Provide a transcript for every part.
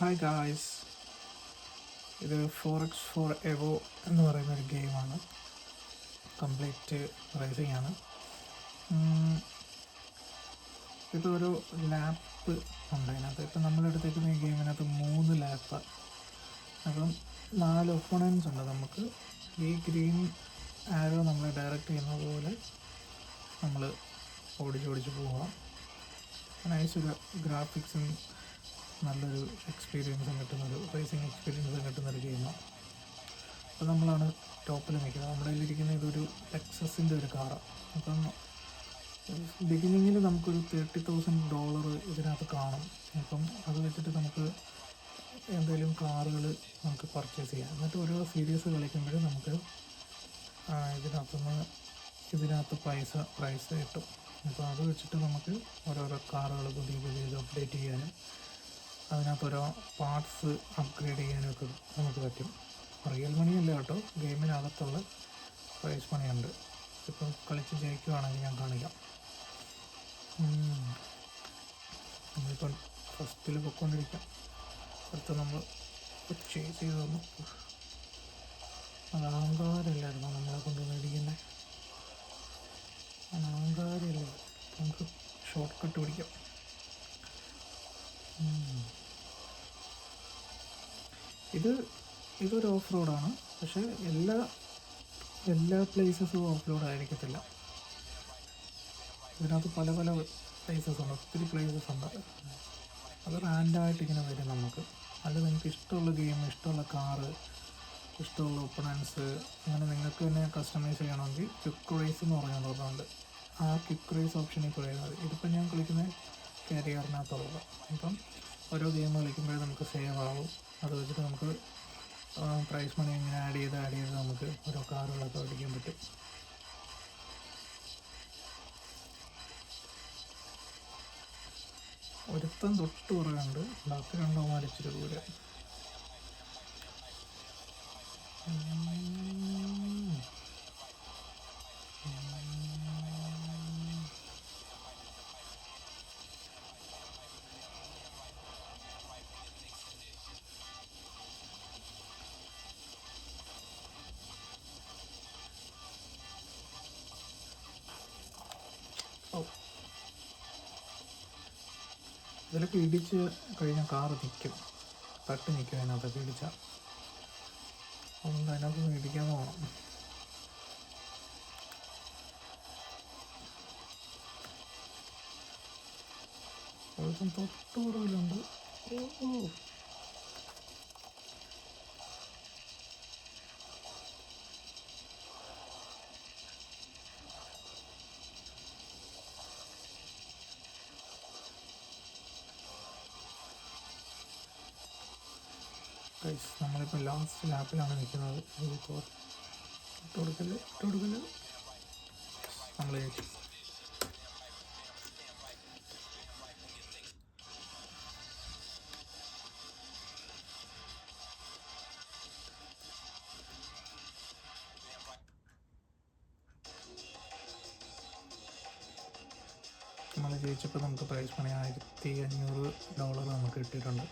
Hi guys, ഇത് 4x4 എവോ എന്ന് പറയുന്നൊരു ഗെയിമാണ്. കംപ്ലീറ്റ് റേസിംഗ് ആണ്. ഇതൊരു ലാപ്പ് ഉണ്ട് അതിനകത്ത്. ഇപ്പം നമ്മളെടുത്തേക്കുന്ന ഈ ഗെയിമിനകത്ത് 3 ലാപ്പ്. അപ്പം 4 ഒപ്പണൻസ് ഉണ്ട്. നമുക്ക് ഈ ഗ്രീൻ ആരോ നമ്മളെ ഡയറക്റ്റ് ചെയ്യുന്ന പോലെ നമ്മൾ ഓടിച്ചോടിച്ച് പോകാം. നൈസൊരു ഗ്രാഫിക്സും നല്ലൊരു എക്സ്പീരിയൻസും കിട്ടുന്നൊരു റേസിംഗ് എക്സ്പീരിയൻസും കിട്ടുന്നൊരു ഗെയിമാണ്. അപ്പോൾ നമ്മളാണ് ടോപ്പിൽ നിൽക്കുന്നത്. നമ്മുടെ കയ്യിലിരിക്കുന്ന ഇതൊരു ലെക്സസിൻ്റെ ഒരു കാറാണ്. അപ്പം ബിഗിനിങ്ങിൽ നമുക്കൊരു $30,000 ഇതിനകത്ത് കാണും. അപ്പം അത് വെച്ചിട്ട് നമുക്ക് എന്തെങ്കിലും കാറുകൾ നമുക്ക് പർച്ചേസ് ചെയ്യാം. എന്നിട്ട് ഓരോ സീരീസ് കളിക്കുമ്പോൾ നമുക്ക് ഇതിനകത്ത് പ്രൈസ് കിട്ടും. അപ്പോൾ അത് വെച്ചിട്ട് നമുക്ക് ഓരോരോ കാറുകൾ പുതിയ അപ്ഡേറ്റ് ചെയ്യാനും അതിനകത്ത് ഓരോ പാർട്സ് അപ്ഗ്രേഡ് ചെയ്യാനൊക്കെ നമുക്ക് പറ്റും. റിയൽ മണിയല്ല കേട്ടോ, ഗെയിമിനകത്തുള്ള പ്രൈസ് മണിയുണ്ട്. ഇപ്പോൾ കളിച്ച് ജയിക്കുകയാണെങ്കിൽ ഞാൻ കാണിക്കാം. നമ്മളിപ്പോൾ ഫസ്റ്റിൽ പൊയ്ക്കൊണ്ടിരിക്കാം. അടുത്ത് നമ്മൾ ചേസ് ചെയ്ത് തന്നു. അത് അഹങ്കാരമല്ലായിരുന്നു നമ്മളെ കൊണ്ടുവന്ന് ഇടിക്കുന്നത്. അഹങ്കാരമല്ലേ, നമുക്ക് ഷോർട്ട് കട്ട് പിടിക്കാം. ഇതൊരു ഓഫ് റോഡാണ്. പക്ഷേ എല്ലാ പ്ലേസസും ഓഫ് റോഡ് ആയിരിക്കത്തില്ല. ഇതിനകത്ത് പല പ്ലേസസ് ഉണ്ട്, ഒത്തിരി പ്ലേസസ് ഉണ്ട്. അത് റാൻഡായിട്ട് ഇങ്ങനെ വരും നമുക്ക്. അത് നിങ്ങൾക്ക് ഇഷ്ടമുള്ള ഗെയിം, ഇഷ്ടമുള്ള കാറ്, ഇഷ്ടമുള്ള ഒപ്പണൻസ്, അങ്ങനെ നിങ്ങൾക്ക് തന്നെ കസ്റ്റമൈസ് ചെയ്യണമെങ്കിൽ ക്വിക്ക് റേസ് എന്ന് പറഞ്ഞുകൊണ്ട് ആ ക്വിക്ക് റേസ് ഓപ്ഷനിൽ പറയുന്നത്. ഇതിപ്പോൾ ഞാൻ കളിക്കുന്ന കാരിയറിനകത്തുള്ളത്. അപ്പം ഓരോ ഗെയിം കളിക്കുമ്പോഴും നമുക്ക് സേവ് ആവും. അത് വെച്ചിട്ട് നമുക്ക് പ്രൈസ് മണി ഇങ്ങനെ ആഡ് ചെയ്ത് നമുക്ക് ഓരോ കാറുകളൊക്കെ ഓടിക്കാൻ പറ്റും. ഒരുത്തം തൊട്ട് പുറകുണ്ട്, ബാക്കി രണ്ടോ മരിച്ചിട്ട് ദൂരെ. ഇതിലൊക്കെ ഇടിച്ച് കഴിഞ്ഞാൽ കാറ് നിൽക്കും, തട്ടി നിൽക്കും. അതിനകത്തൊക്കെ ഇടിച്ചാൽ അതുകൊണ്ട് അതിനകത്തൊന്നും ഇടിക്കാൻ പോകണം. ദിവസം തൊട്ട് പുറകിലുണ്ട്. നമ്മളിപ്പോൾ ലാസ്റ്റ് ലാപ്പിലാണ് നിൽക്കുന്നത്. ഇട്ട് കൊടുക്കല് നമ്മൾ ജയിച്ചു. നമ്മൾ ജയിച്ചപ്പോൾ നമുക്ക് പ്രൈസ് മണി $1,500 നമുക്ക് കിട്ടിയിട്ടുണ്ട്.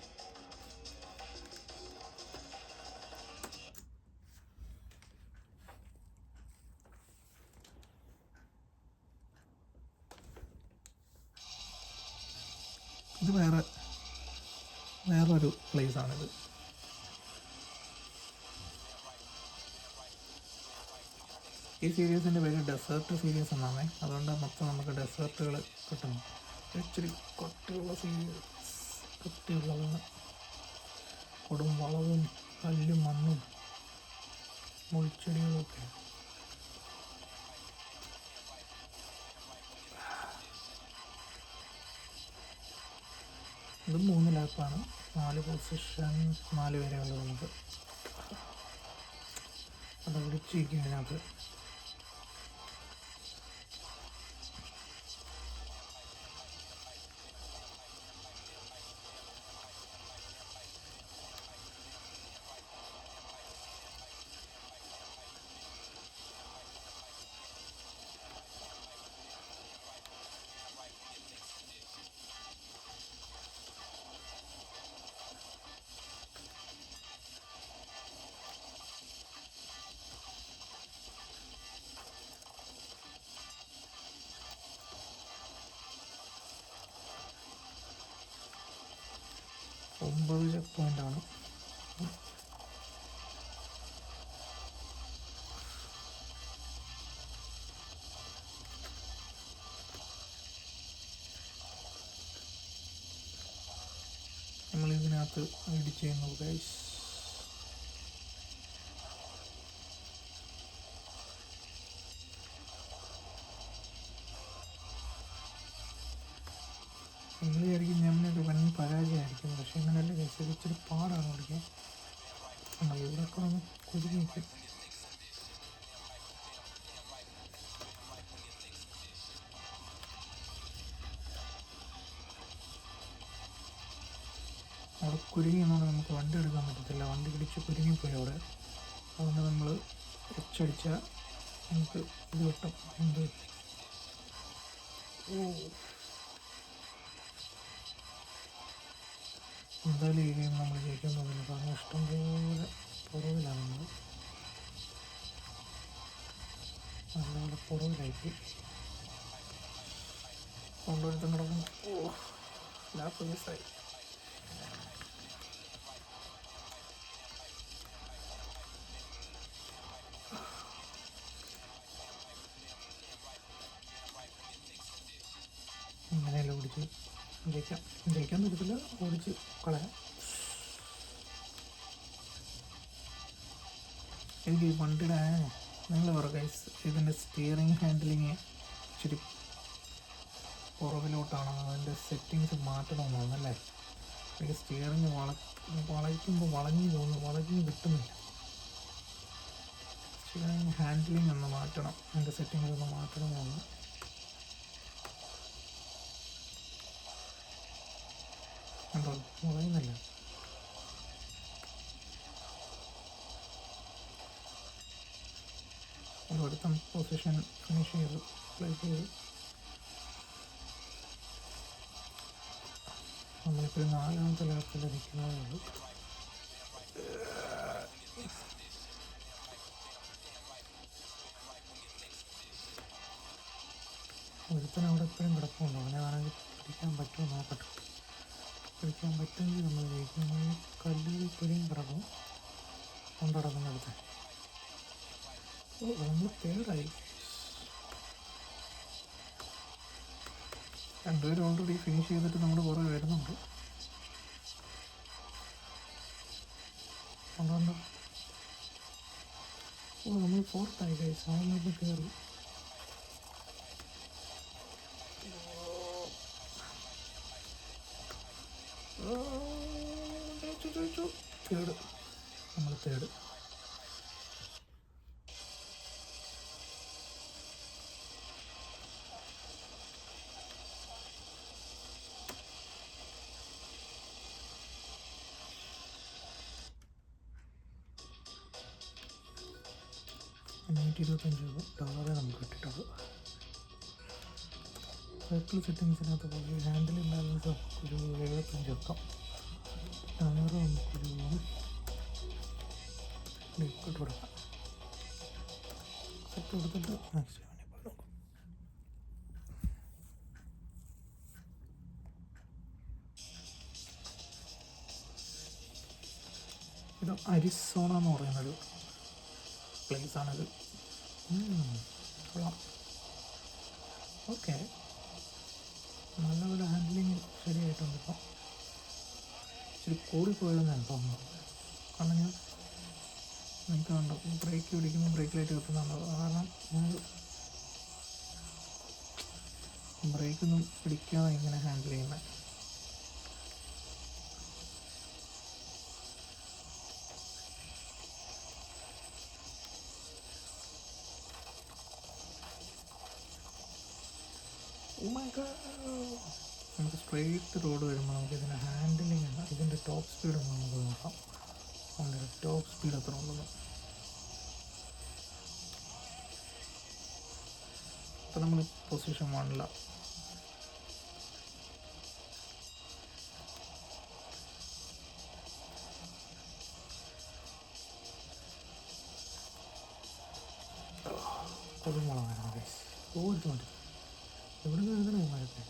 ഇത് വേറൊരു പ്ലേസാണിത്. ഈ സീരീസിൻ്റെ പേര് ഡെസേർട്ട് സീരീസ് എന്നാണ്. അതുകൊണ്ട് മൊത്തം നമുക്ക് ഡെസേർട്ടുകൾ കിട്ടുന്നു. ഇച്ചിരി കട്ടിയുള്ളതാണ്. കൊടും വളവും കല്ലും മണ്ണും മുൾച്ചെടികളൊക്കെ. ഇത് 3 ലാപ്പാണ്. 4 പൊസിഷൻ, 4 പേരെ ഉള്ളത് നമുക്ക്. അത് വിളിച്ചിരിക്കും ഇതിനകത്ത്. 9 ചെക്ക് പോയിൻ്റാണ്. നമ്മളിതിനകത്ത് എഡിറ്റ് ചെയ്യുന്നു ഗൈസ്. നിങ്ങൾ വിചാരിക്കും ഞമ്മനൊക്കെ വൻ പരാജയമായിരിക്കും, പക്ഷേ അങ്ങനെയല്ല ഗൈസ്. ഇത് ഇച്ചിരി പാടാണ് പഠിക്കാൻ. ഇവിടെയൊക്കെ ഒന്ന് കുരുങ്ങി നിൽക്കും. അവിടെ കുരുങ്ങിയെന്നുകൊണ്ട് നമുക്ക് വണ്ടി എടുക്കാൻ പറ്റത്തില്ല. വണ്ടി പിടിച്ച് കുരുങ്ങിപ്പോയി അവിടെ. അതുകൊണ്ട് നമ്മൾ എച്ചടിച്ചാൽ നമുക്ക് ഇത് കിട്ടും. എന്ത് എന്തായാലും ഈ ഗെയിം നമ്മൾ ജയിക്കാൻ പോകുന്നില്ല. കാരണം ഇഷ്ടംപോലെ പുറകിലാണ് നമ്മൾ. നല്ലപോലെ പുറകിലായിപ്പോയി. കൊണ്ടുവരുത്തം കിടക്കുന്നു. ലാപ്പ് മിസ്സായി. ഇങ്ങനെയല്ല ഓടിച്ച് ജയിക്കാൻ പറ്റത്തില്ല. ഓടിച്ച് കളയാം. എനിക്ക് ഈ വണ്ടിയുടെ നിങ്ങൾ പറയുക ഗൈസ്, ഇതിൻ്റെ സ്റ്റിയറിങ് ഹാൻഡിലിങ് ഇച്ചിരി പുറകിലോട്ടാണ്. അതിൻ്റെ സെറ്റിങ്സ് മാറ്റണമെന്ന് തോന്നുന്നല്ലേ. എനിക്ക് സ്റ്റിയറിങ് വളയ്ക്കുമ്പോൾ വളഞ്ഞു പോകുന്നു, വളഞ്ഞു കിട്ടുന്നില്ല. സ്റ്റിയറിങ് ഹാൻഡിലിങ് ഒന്ന് മാറ്റണം, അതിൻ്റെ സെറ്റിങ്സ് ഒന്ന് മാറ്റണമെന്ന്. കണ്ടോ, വളയുന്നില്ല. അടുത്ത പൊസിഷൻ ഫിനിഷ് ചെയ്ത് പ്ലേസ് ചെയ്ത് നമ്മളിപ്പോൾ 4ാമത്തെ ലാപ്പിൽ നിൽക്കുന്നതേ ഉള്ളൂ. ഒരുത്തൻ അവിടെ എപ്പോഴും കിടപ്പുണ്ടോ? അവനെ വേണമെങ്കിൽ പിടിക്കാൻ പറ്റുമോ നോക്കട്ടെ. പിടിക്കാൻ പറ്റുമെങ്കിൽ നമ്മൾ ജയിക്കും. കല്ലുകൾ ഇപ്പോഴും കിടക്കും, കൊണ്ടിടക്കുന്നിടത്ത്. നമ്മൾ തേടായി. രണ്ടുപേരും ഓൾറെഡി ഫിനിഷ് ചെയ്തിട്ട് നമ്മൾ കുറേ വരുന്നുണ്ട്. അതുകൊണ്ട് നമ്മൾ 4ായി ഗൈസ്. അവന്മാർക്ക് കയറി. തേട്, നമ്മൾ തേട്. $125 നമുക്ക് കിട്ടിയിട്ടുള്ളൂ. സൈക്കിൾ സെറ്റിങ്സിനകത്ത് പോയി ഹാൻഡിൽ ബാലൻസ് ഒരു 75 വെക്കാം. ക്യാമറ നമുക്കൊരു ലിക്വിഡ് കൊടുക്കാം. സെറ്റ് കൊടുത്തിട്ട് മാക്സിമം ഇപ്പോൾ നോക്കും. ഇത് അരിസോണ എന്ന് പറയുന്നൊരു പ്ലേസാണിത്. കൊള്ളാം. ഓക്കെ, നല്ലപോലെ ഹാൻഡിലിങ് ശരിയായിട്ടുണ്ട്. ഇപ്പം ഇച്ചിരി കൂടിപ്പോയതെന്നാണ് തോന്നുന്നത്. കാരണം ഞാൻ എനിക്ക് കണ്ടു ബ്രേക്ക് പിടിക്കുമ്പോൾ ബ്രേക്ക് ലൈറ്റ് കത്തുന്നുണ്ടോ? കാരണം ഞാൻ ബ്രേക്കൊന്നും പിടിക്കാതെ ഇങ്ങനെ ഹാൻഡിൽ ചെയ്യുന്നത്. നമുക്ക് സ്ട്രെയിറ്റ് റോഡ് വരുമ്പോൾ നമുക്ക് ഇതിൻ്റെ ഹാൻഡിലിംഗ് ആണ്, ഇതിൻ്റെ ടോപ്പ് സ്പീഡ് ഒന്ന് നമുക്ക് നോക്കാം. അതിൻ്റെ ടോപ്പ് സ്പീഡ് എത്ര ഉണ്ടെന്ന്. അപ്പോൾ നമ്മൾ പൊസിഷൻ 1ലാണ്. കൊടുമുളകാണ് ഗൈസ്. ഓടിച്ചു മതി. എവിടെ നിന്ന് എഴുതണേ മരത്തെ?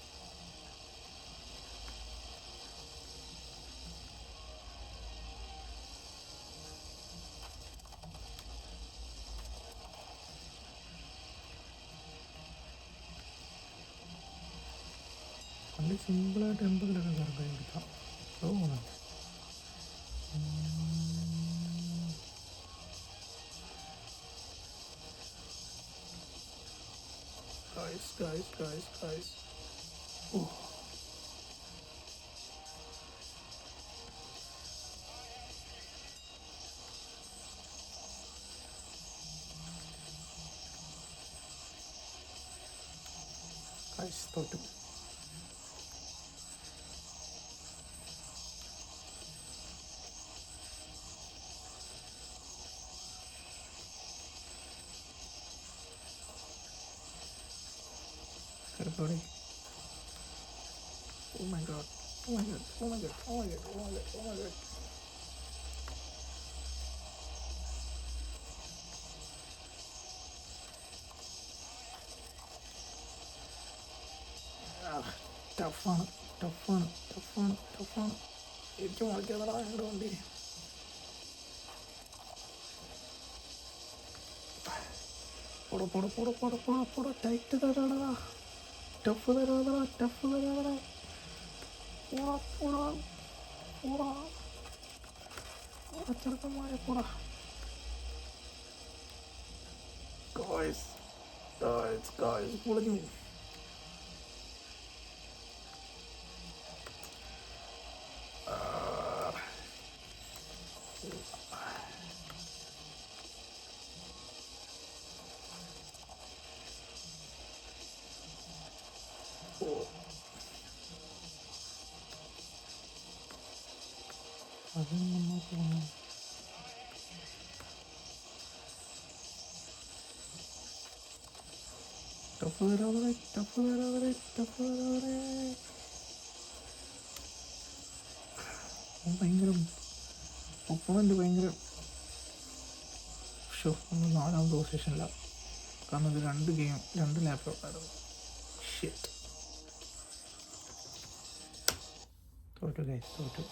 സിമ്പിളായിട്ട് എൺപതിലൊക്കെ കയറി എടുക്കാം. തോന്നുന്നുണ്ട്. Guys. Oh. Guys, തോറ്റു. Everybody. Oh my god. ടഫാണ്. എനിക്ക് മുളയ്ക്കാതടാ ഞങ്ങളുടെ വണ്ടി. പോട ടൈറ്റ് തരാടാ. ടഫ് തരാതടാ. ചെറുക്കന്മാരെ പോടാ. ഗായ്സ് പൊളിഞ്ഞു. അതിന് നമ്മൾ പോകണം. ടഫ് തരാതെ. ഭയങ്കര ഒപ്പണൻ്റ് ഭയങ്കര നമ്മൾ 4ാമത്തെ പൊസിഷനിലാണ്. കാരണം ഇത് 2 ലാപ്ടോപ്പായിരുന്നു. ഷിറ്റ്. തോറ്റു.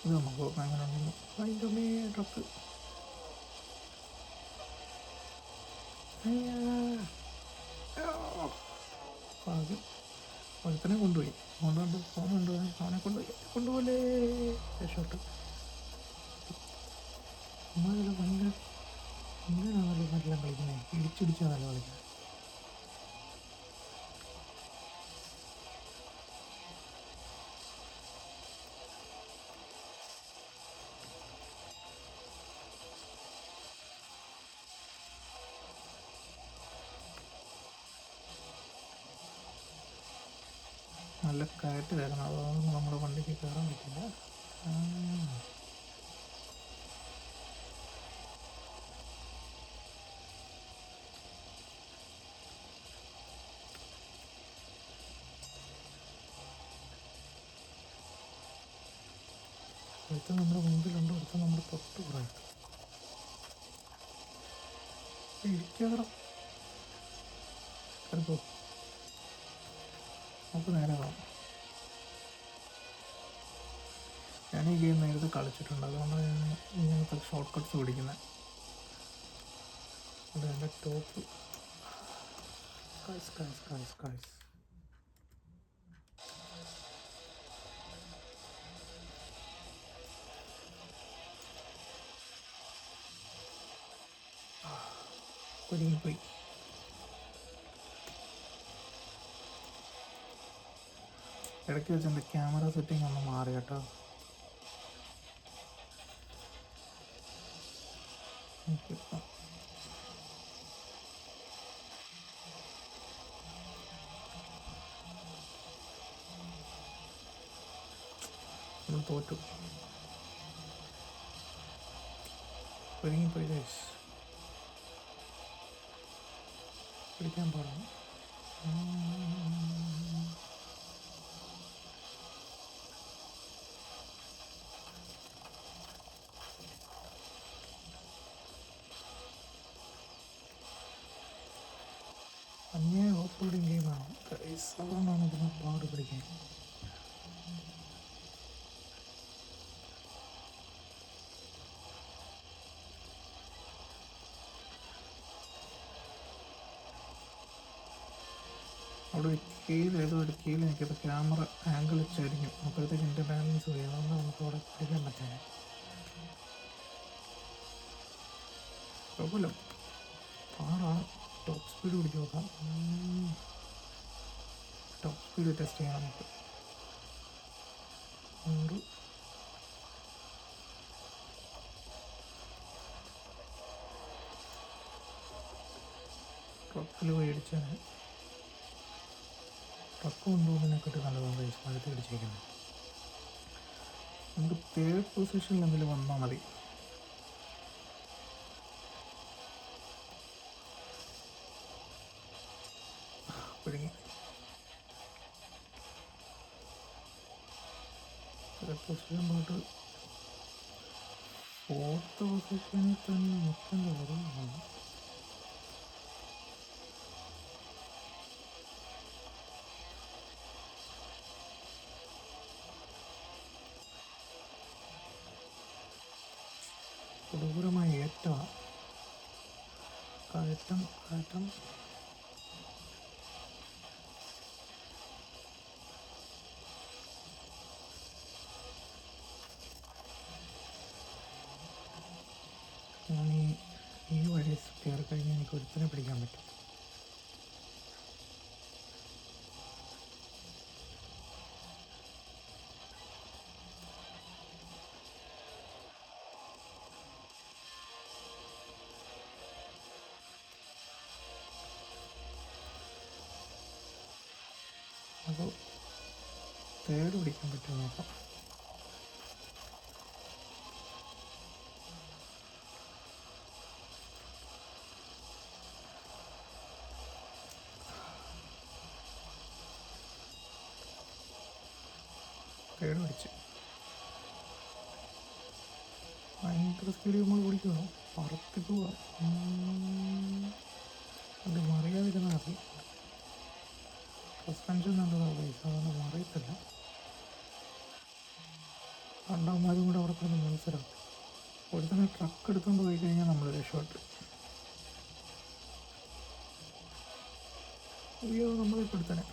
ഇത് നമുക്ക് അങ്ങനെ ഉണ്ടെങ്കിൽ ഭയങ്കരമേ ട്രക്ക്. ഭാഗ്യം ഒരുത്തനെ കൊണ്ടുപോയി. അവനെ കൊണ്ടുപോലെ രക്ഷോട്ട്. നമ്മളതിൽ ഭയങ്കര ഇങ്ങനെയാണല്ലോ നല്ല കളിക്കുന്നത്. ഇടിച്ചിടിച്ചാണല്ലോ കളിക്കുന്നത്. നല്ല കയറ്റ് തരണം. അതൊന്നും നമ്മുടെ വണ്ടിക്ക് കയറാൻ പറ്റില്ല. ഒരുത്തൻ നമ്മുടെ മുമ്പിലുണ്ട്, ഒരുത്തൻ നമ്മുടെ തൊട്ട് പുറത്ത്. ഇരിക്കാതറ കയറിപ്പോ. നമുക്ക് നേരെ പോകാം. ഞാൻ ഈ ഗെയിം നേരത്തെ കളിച്ചിട്ടുണ്ട്. അതുകൊണ്ടാണ് ഞാൻ ഇങ്ങനത്തെ ഷോർട്ട് കട്ട്സ് പിടിക്കുന്നത്. അത് എൻ്റെ ടോപ്പ്. കായ്സ് ഒരുങ്ങിപ്പോയി. ഇടയ്ക്ക് വെച്ച് എൻ്റെ ക്യാമറ സെറ്റിംഗ് ഒന്ന് മാറി കേട്ടോ. നമ്മൾ തോറ്റു. ഒരുങ്ങിപ്പോയി ഗൈസ്. പിടിക്കാൻ പാടാണ്. അന്യായ ഓഫ് റോഡിങ് ഗെയിമാണ്. അതുകൊണ്ടാണ് ഇതിന് പാട് പിടിക്കാൻ. അവിടെ ഒരു കീൽ ഏതോ ഒരു കീൽ എനിക്കത് ക്യാമറ ആംഗിൾ ചരിഞ്ഞു. അപ്പോഴത്തേക്ക് എൻ്റെ ബാലൻസ് പോയി. അതൊന്നും നമുക്ക് അവിടെ പിടിക്കാൻ പറ്റില്ല. കുഴപ്പമില്ല, പാടാണ്. ടോപ്പ് സ്പീഡ് പിടിച്ച് നോക്കാം. ടോപ്പ് സ്പീഡ് ടെസ്റ്റ് ചെയ്യാം നമുക്ക്. 100 ട്രക്കിൽ പോയി അടിച്ചാൽ ട്രക്ക് കൊണ്ടുപോകുന്നതിനെക്കാട്ട് നല്ലതാണ് റേസ് മഴത്ത് അടിച്ചേക്കുന്നത്. നമുക്ക് 3rd പൊസിഷനിൽ എന്തെങ്കിലും വന്നാൽ മതി. പിടിങ്ങി 3rd പൊസിഷൻ പോയിട്ട് 4th പൊസിഷനിൽ തന്നെ മൊത്തം കുറവാണ്. കൊടൂരമായ ഏറ്റമാണ്. കയറ്റം ഞാൻ ഈ വഴി കയറി കഴിഞ്ഞാൽ എനിക്ക് ഒരുത്തിനെ പിടിക്കാൻ പറ്റും. അപ്പോൾ 3rd പിടിക്കാൻ പറ്റുമോ നോക്കാം. തേർഡ് പിടിച്ച് ഭയങ്കര സ്പീഡിൽ നമ്മൾ പിടിക്കണം. പറത്തി പോവാം. അത് മറിയാതിരുന്നാൽ മതി. സസ്പെൻഷൻ നല്ലതാണ് പൈസ, അതൊന്നും മറിയത്തില്ല. രണ്ടാമതും കൂടെ അവിടെ കിടന്ന് മത്സരം. ഒരു തന്നെ ട്രക്ക് എടുത്തുകൊണ്ട് പോയി കഴിഞ്ഞാൽ നമ്മൾ രക്ഷപ്പെട്ടു. അയ്യോ, നമ്മളിപ്പോൾ എടുത്തന്നെ.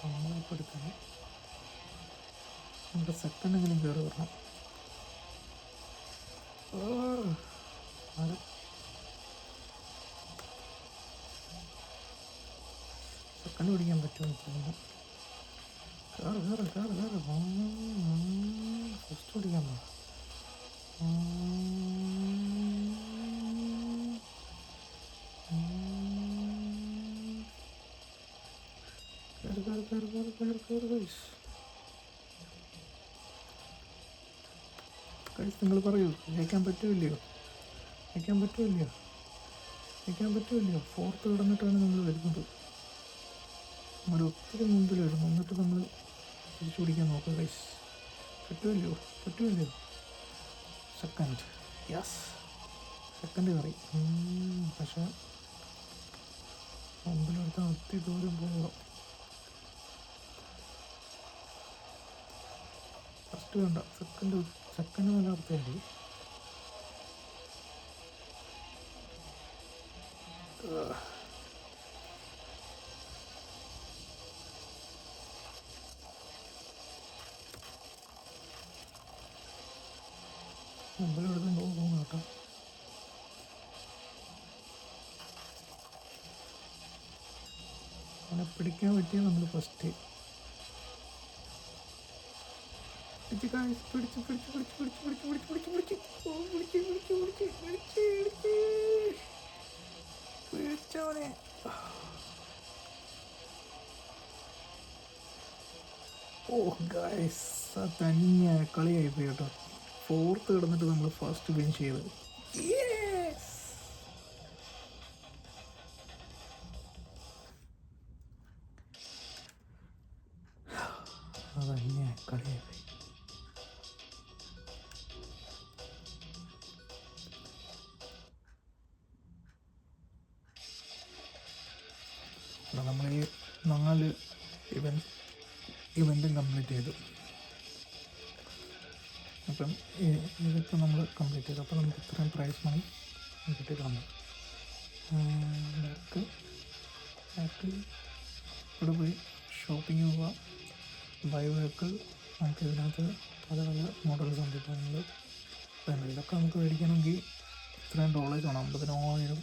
നമ്മളിപ്പോൾ എടുത്തന്നെ. നമ്മുടെ സെക്കൻഡെങ്കിലും കയറി വരണം. അത് സെക്കൻഡ് പിടിക്കാൻ പറ്റുമെന്ന് തോന്നുന്നു. കയറ് ഫസ്റ്റ് പിടിക്കാൻ പോ. നിങ്ങൾ പറയൂ, ജയിക്കാൻ പറ്റുമില്ലയോ? 4th കിടന്നിട്ടാണ് നമ്മൾ വരുന്നത്. നമ്മൾ ഒത്തിരി മുമ്പിൽ വരുന്നു. എന്നിട്ട് നമ്മൾ തിരിച്ചു പിടിക്കാൻ നോക്കുക ഗൈസ്. പറ്റുമല്ലോ. സെക്കൻഡ്, യെസ്, സെക്കൻഡ് കയറി. പക്ഷേ മുമ്പിലെടുത്താൽ ഒത്തിരി ദൂരം പോകണം. ഫസ്റ്റ് വേണ്ട, സെക്കൻഡ് നിലനിർത്തേണ്ടി. മുമ്പിലെടുത്തും പോകും കേട്ടോ. അവനെ പിടിക്കാൻ പറ്റിയ നമ്മൾ ഫസ്റ്റ് പിടിച്ചവനെ. ഓ ഗൈസ്, തന്നെ കളിയായിപ്പോയി കേട്ടോ. 4th കിടന്നിട്ട് നമ്മൾ ഫസ്റ്റ് വിൻ ചെയ്തത്. അതന്നെ കളിയായിപ്പോയി. കണ്ടോ നമ്മൾ ഈ 4 ഇവൻറ്റും കംപ്ലീറ്റ് ചെയ്തു. അപ്പം ഇതിപ്പോൾ നമ്മൾ കംപ്ലീറ്റ് ചെയ്തു. അപ്പോൾ നമുക്ക് ഇത്രയും പ്രൈസ് മണി കിട്ടിയിട്ടുണ്ട്. ബാക്ക് ഇവിടെ പോയി ഷോപ്പിംഗ് പോവുക, ബൈ വെഹിക്കിൾ. നമുക്ക് ഇതിനകത്ത് പല പല മോഡൽസ് ഉണ്ട്. ഇപ്പോൾ നമ്മൾ ഇതൊക്കെ നമുക്ക് മേടിക്കണമെങ്കിൽ ഇത്രയും ഡോളേഴ്സ് വേണം. 50,000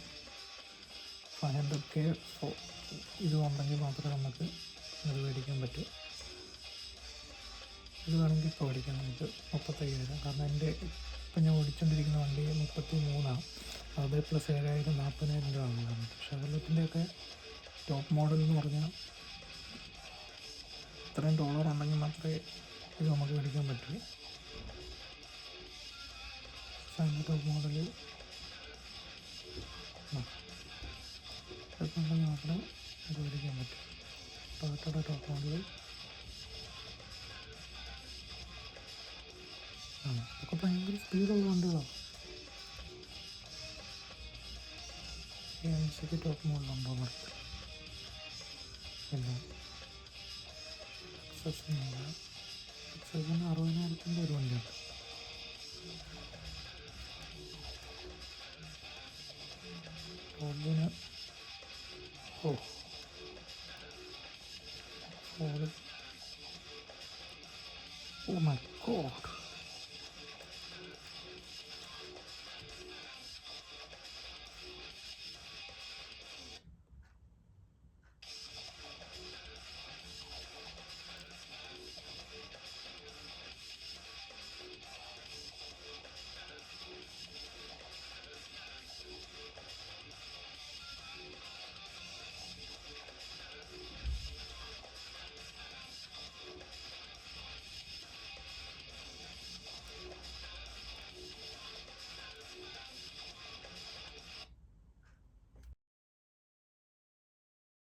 500K ഇത് ഉണ്ടെങ്കിൽ മാത്രമേ നമുക്ക് ഇത് മേടിക്കാൻ പറ്റൂ. ഇത് വേണമെങ്കിൽ ഇപ്പോൾ മേടിക്കാം നമുക്ക് 35,000. കാരണം എൻ്റെ ഇപ്പം ഞാൻ ഓടിച്ചുകൊണ്ടിരിക്കുന്ന വണ്ടി 33 അത് പ്ലസ് 7,000 40,000 രൂപ ആണ്. ഷെവർലെറ്റിൻ്റെയൊക്കെ ടോപ്പ് മോഡൽ എന്ന് പറഞ്ഞാൽ ഇത്രയും ഡോളർ ഉണ്ടെങ്കിൽ മാത്രമേ ഇത് നമുക്ക് മേടിക്കാൻ പറ്റൂ. അതിൻ്റെ ടോപ്പ് മോഡൽ ഇതൊക്കെ ഉണ്ടെങ്കിൽ മാത്രമേ ഇത് മേടിക്കാൻ പറ്റൂ. ടൊയോട്ടയുടെ ടോപ്പ് മോഡൽ ആണ്. ഇതൊക്കെ ഭയങ്കര സ്പീഡുള്ള വണ്ടികളാണ്. AMCക്ക് ടോപ്പ് മോഡലുണ്ടോ നിർത്തി ഇല്ല. എക്സസിന് 60,000 ഒരു വണ്ടിയുണ്ട്.